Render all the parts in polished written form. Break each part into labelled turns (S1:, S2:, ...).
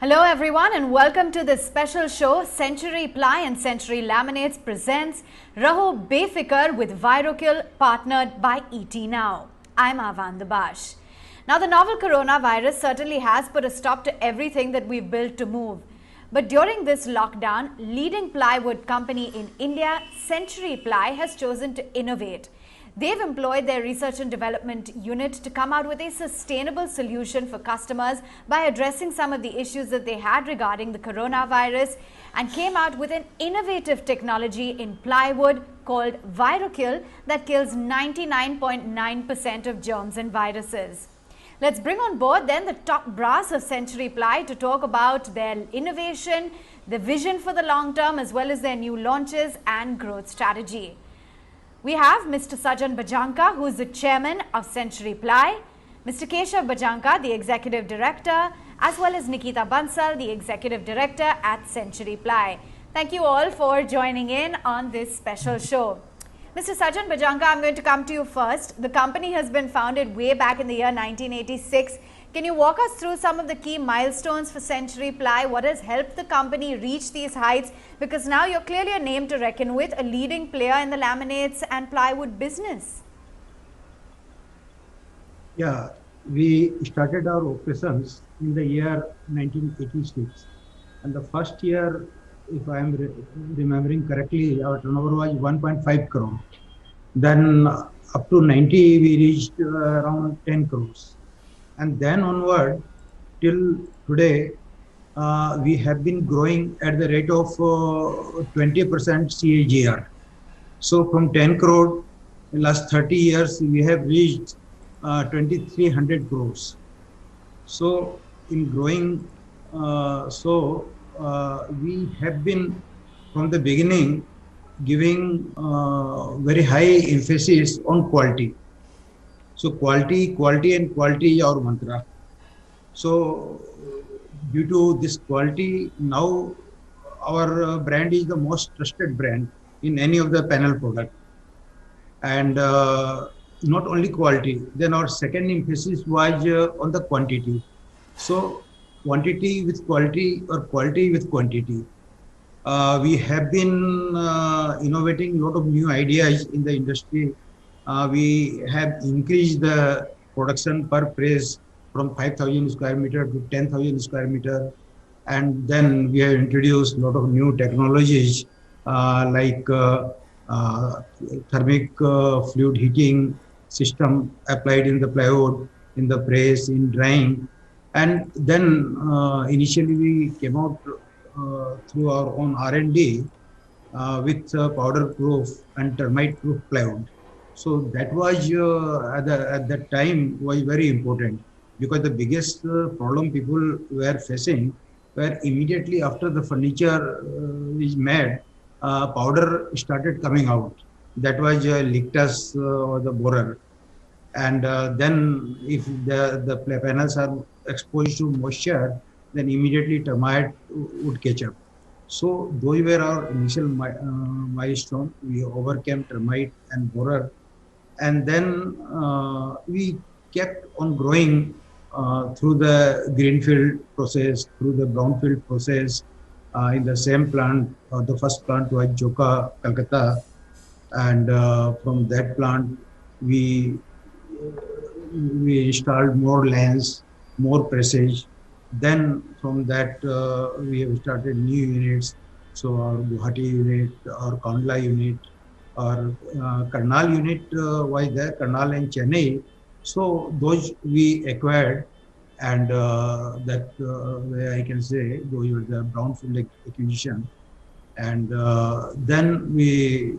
S1: Hello everyone and welcome to this special show. CenturyPly and Century Laminates presents RAHO BEFIKAR with Virokill, partnered by ET Now. I'm Avan Dabash. Now, the novel coronavirus certainly has put a stop to everything that we've built to move. But during this lockdown, leading plywood company in India, CenturyPly, has chosen to innovate. They've employed their research and development unit to come out with a sustainable solution for customers by addressing some of the issues that they had regarding the coronavirus, and came out with an innovative technology in plywood called Virokill that kills 99.9% of germs and viruses. Let's bring on board then the top brass of CenturyPly to talk about their innovation, the vision for the long term, as well as their new launches and growth strategy. We have Mr. Sajjan Bhajanka, who is the chairman of CenturyPly, Mr. Keshav Bhajanka, the executive director, as well as Nikita Bansal, the executive director at CenturyPly. Thank you all for joining in on this special show. Mr. Sajjan Bhajanka, I'm going to come to you first. The company has been founded way back in the year 1986. Can you walk us through some of the key milestones for CenturyPly? What has helped the company reach these heights? Because now you're clearly a name to reckon with, a leading player in the laminates and plywood business.
S2: Yeah, we started our operations in the year 1986. And the first year, if I am remembering correctly, our turnover was 1.5 crore. Then up to 90, we reached around 10 crores. And then onward, till today, we have been growing at the rate of 20% CAGR. So from 10 crore, in the last 30 years, we have reached 2,300 crores. So in growing, we have been from the beginning giving very high emphasis on quality. So quality and quality is our mantra. So due to this quality, now our brand is the most trusted brand in any of the panel product. And not only quality, then our second emphasis was on the quantity. So quantity with quality or quality with quantity. We have been innovating a lot of new ideas in the industry. We have increased the production per press from 5,000 square meter to 10,000 square meter. And then we have introduced a lot of new technologies like thermic fluid heating system applied in the plywood, in the press, in drying. And then initially we came out through our own R&D with powder proof and termite proof plywood. So that was at that time was very important, because the biggest problem people were facing were immediately after the furniture is made, powder started coming out. That was lictus or the borer. And then if the panels are exposed to moisture, then immediately termite would catch up. So those were our initial milestone. We overcame termite and borer. And then we kept on growing through the greenfield process, through the brownfield process in the same plant. The first plant was Joka, Calcutta. And from that plant, we installed more lines, more presses. Then from that, we have started new units. So our Guwahati unit, our Kandla unit, our Karnal unit was there, Karnal and Chennai. So those we acquired, and that I can say those were the brownfield acquisition. And then we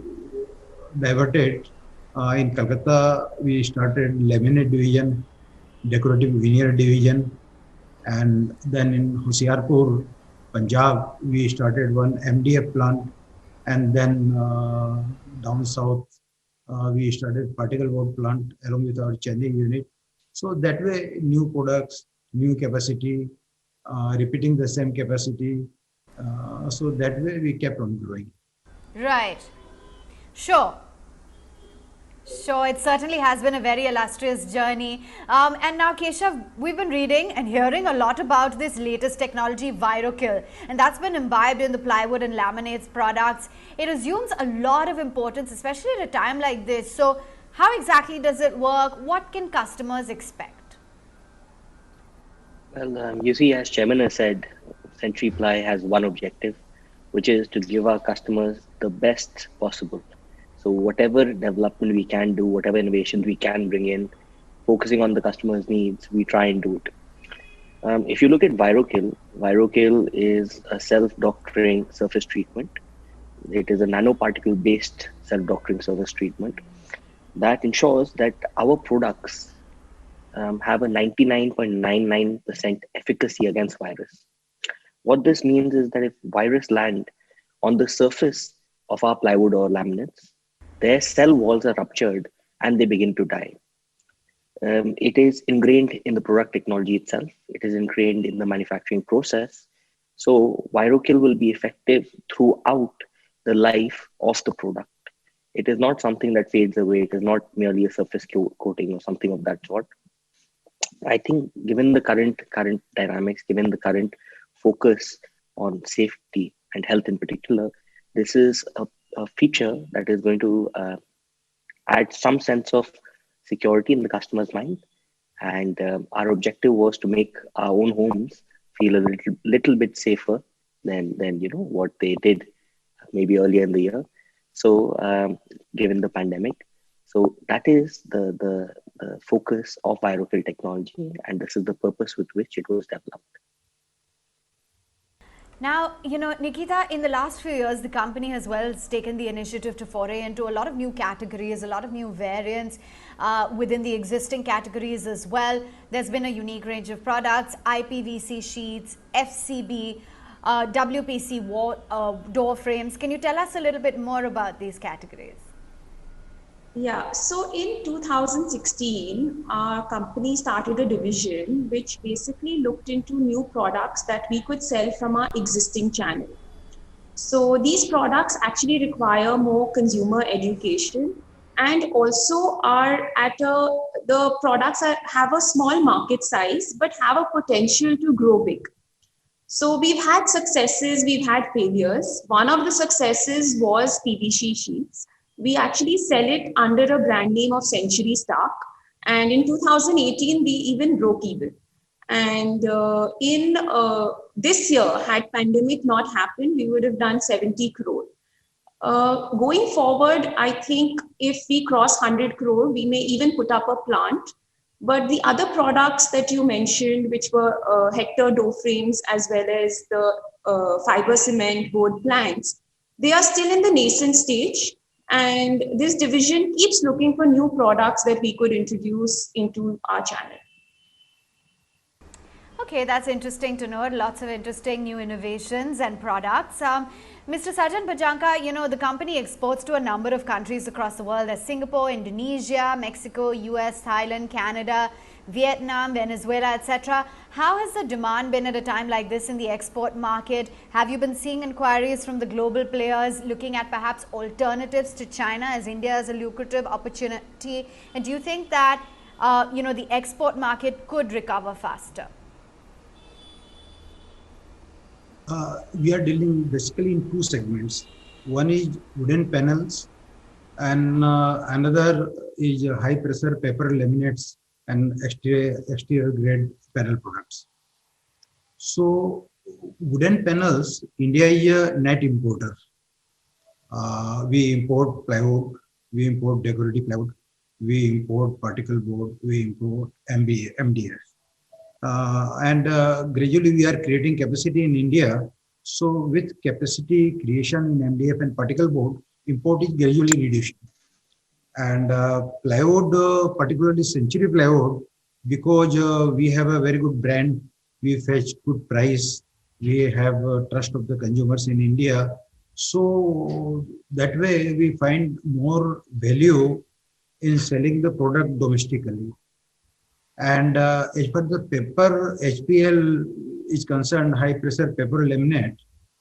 S2: diverted. In Calcutta, we started laminate division, decorative veneer division. And then in Hoshiarpur, Punjab, we started one MDF plant. And then down south, we started particle board plant along with our Chennai unit. So that way, new products, new capacity, repeating the same capacity. So that way we kept on growing.
S1: Right. Sure. Sure, it certainly has been a very illustrious journey. And now, Keshav, we've been reading and hearing a lot about this latest technology, Virokill, and that's been imbibed in the plywood and laminates products. It assumes a lot of importance, especially at a time like this. So, how exactly does it work? What can customers expect?
S3: Well, you see, as Chairman has said, CenturyPly has one objective, which is to give our customers the best possible. So, whatever development we can do, whatever innovations we can bring in, focusing on the customer's needs, we try and do it. If you look at Virokill, Virokill is a self-doctoring surface treatment. It is a nanoparticle-based self-doctoring surface treatment that ensures that our products have a 99.99% efficacy against virus. What this means is that if virus land on the surface of our plywood or laminates, their cell walls are ruptured and they begin to die. It is ingrained in the product technology itself. It is ingrained in the manufacturing process. So Virokill will be effective throughout the life of the product. It is not something that fades away. It is not merely a surface coating or something of that sort. I think given the current dynamics, given the current focus on safety and health in particular, this is a feature that is going to add some sense of security in the customer's mind. And our objective was to make our own homes feel a little bit safer than what they did maybe earlier in the year. So given the pandemic, so that is the focus of Virokill technology, and this is the purpose with which it was developed.
S1: Now, Nikita, in the last few years, the company has taken the initiative to foray into a lot of new categories, a lot of new variants within the existing categories as well. There's been a unique range of products, IPVC sheets, FCB, WPC door frames. Can you tell us a little bit more about these categories?
S4: Yeah, so in 2016, our company started a division which basically looked into new products that we could sell from our existing channel. So these products actually require more consumer education and also are the products have a small market size but have a potential to grow big. So we've had successes, we've had failures. One of the successes was PVC sheets. We actually sell it under a brand name of Century Stock. And in 2018, we even broke even. And in this year, had pandemic not happened, we would have done 70 crore. Going forward, I think if we cross 100 crore, we may even put up a plant. But the other products that you mentioned, which were Hector door frames as well as the fiber cement board planks, they are still in the nascent stage. And this division keeps looking for new products that we could introduce into our channel.
S1: Okay, that's interesting to know. Lots of interesting new innovations and products. Mr. Sajjan Bhajanka, the company exports to a number of countries across the world. There's Singapore, Indonesia, Mexico, US, Thailand, Canada, Vietnam, Venezuela, etc. How has the demand been at a time like this in the export market? Have you been seeing inquiries from the global players looking at perhaps alternatives to China, as India is a lucrative opportunity? And do you think that the export market could recover faster?
S2: We are dealing basically in two segments. One is wooden panels, and another is high pressure paper laminates and exterior grade panel products. So wooden panels, India is a net importer. We import plywood, we import decorative plywood, we import particle board, we import MDF. And gradually we are creating capacity in India. So with capacity creation in MDF and particle board, import is gradually reducing. And plywood, particularly Century Plywood, because we have a very good brand, we fetch good price, we have trust of the consumers in India. So that way we find more value in selling the product domestically. And as per the paper, HPL is concerned, high pressure paper laminate,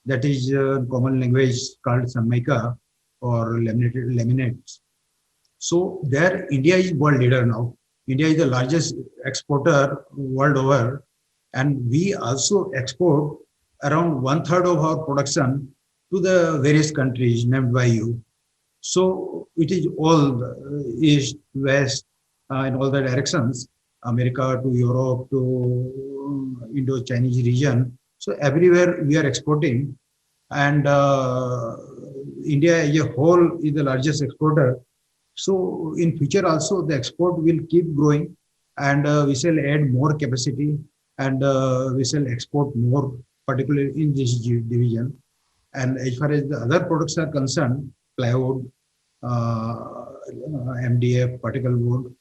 S2: that is common language called Sammaika or laminates. So there, India is world leader now. India is the largest exporter world over, and we also export around one third of our production to the various countries named by you. So it is all east, west, in all the directions, America to Europe to Indo-Chinese region. So everywhere we are exporting, and India as a whole is the largest exporter. So in future also the export will keep growing, and we shall add more capacity, and we shall export more, particularly in this division. And as far as the other products are concerned, plywood, MDF, particle board.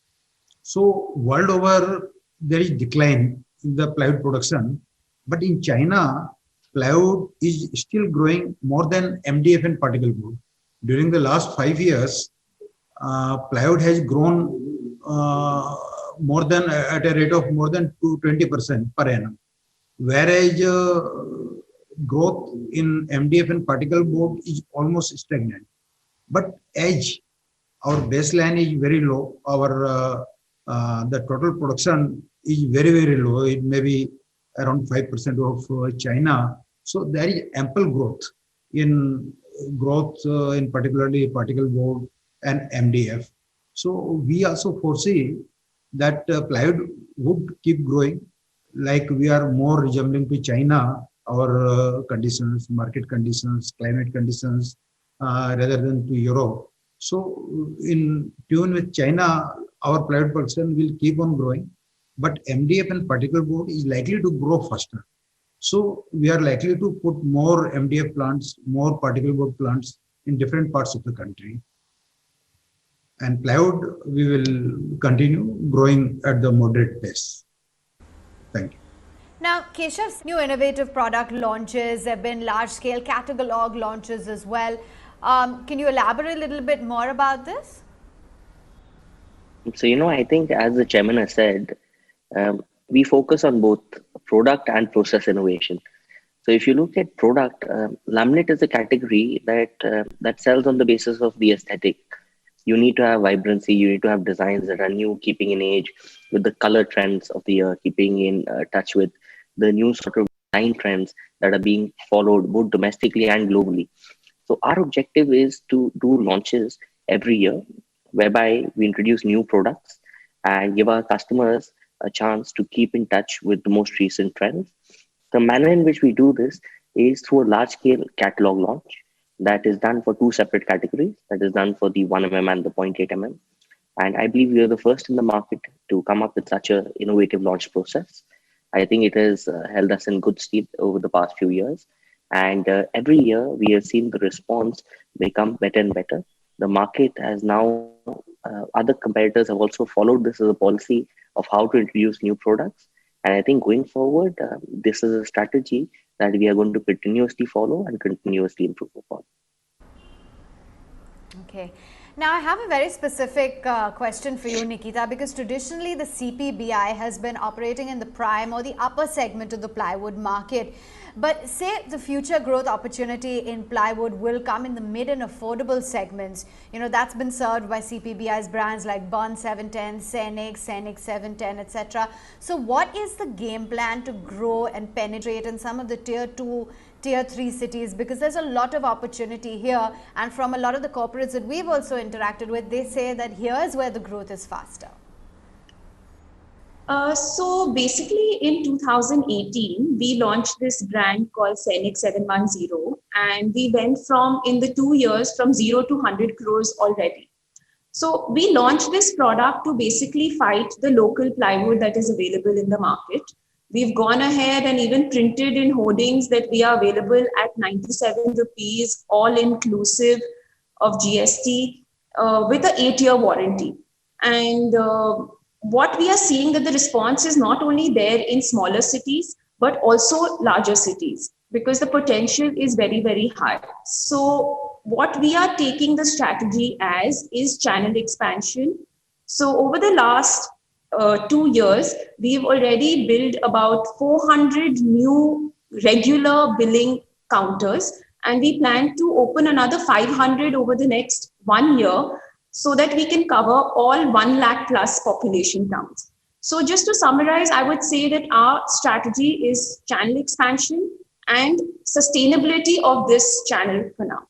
S2: So world over, there is decline in the plywood production, but in China, plywood is still growing more than MDF and particle board. During the last 5 years, plywood has grown more than at a rate of more than 20% per annum, whereas growth in MDF and particle board is almost stagnant. But as our baseline is very low, our the total production is very low. It may be around 5% of China. So there is ample growth in particularly particle board and MDF. So we also foresee that plywood would keep growing, like we are more resembling to China, our conditions, market conditions, climate conditions, rather than to Europe. So in tune with China, our plywood production will keep on growing, but MDF and particle board is likely to grow faster. So we are likely to put more MDF plants, more particle board plants in different parts of the country. And plywood, we will continue growing at the moderate pace. Thank you.
S1: Now, Keshav's new innovative product launches, there have been large-scale catalog launches as well. Can you elaborate a little bit more about this?
S3: So, I think as the chairman has said, we focus on both product and process innovation. So if you look at product, laminate is a category that sells on the basis of the aesthetic. You need to have vibrancy, you need to have designs that are new, keeping in age with the color trends of the year, keeping in touch with the new sort of design trends that are being followed both domestically and globally. So our objective is to do launches every year, whereby we introduce new products and give our customers a chance to keep in touch with the most recent trends. The manner in which we do this is through a large-scale catalog launch that is done for two separate categories, that is done for the 1mm and the 0.8 mm. And I believe we are the first in the market to come up with such an innovative launch process. I think it has held us in good stead over the past few years. And every year we have seen the response become better and better. The market has now, other competitors have also followed this as a policy of how to introduce new products. And I think going forward, this is a strategy that we are going to continuously follow and continuously improve upon.
S1: Okay. Now, I have a very specific question for you, Nikita, because traditionally the CPBI has been operating in the prime or the upper segment of the plywood market. But say the future growth opportunity in plywood will come in the mid and affordable segments. That's been served by CPBI's brands like Bond 710, Scenic 710, etc. So what is the game plan to grow and penetrate in some of the tier 2, tier 3 cities? Because there's a lot of opportunity here, and from a lot of the corporates that we've also interacted with, they say that here is where the growth is faster.
S4: So basically in 2018, we launched this brand called Scenic 710, and we went in the 2 years from 0 to 100 crores already. So we launched this product to basically fight the local plywood that is available in the market. We've gone ahead and even printed in hoardings that we are available at 97 rupees, all inclusive of GST, with an 8-year warranty. And what we are seeing that the response is not only there in smaller cities, but also larger cities, because the potential is very, very high. So what we are taking the strategy as is channel expansion. So over the last 2 years, we've already built about 400 new regular billing counters, and we plan to open another 500 over the next 1 year. so that we can cover all 1 lakh plus population towns. So just to summarize, I would say that our strategy is channel expansion and sustainability of this channel for now.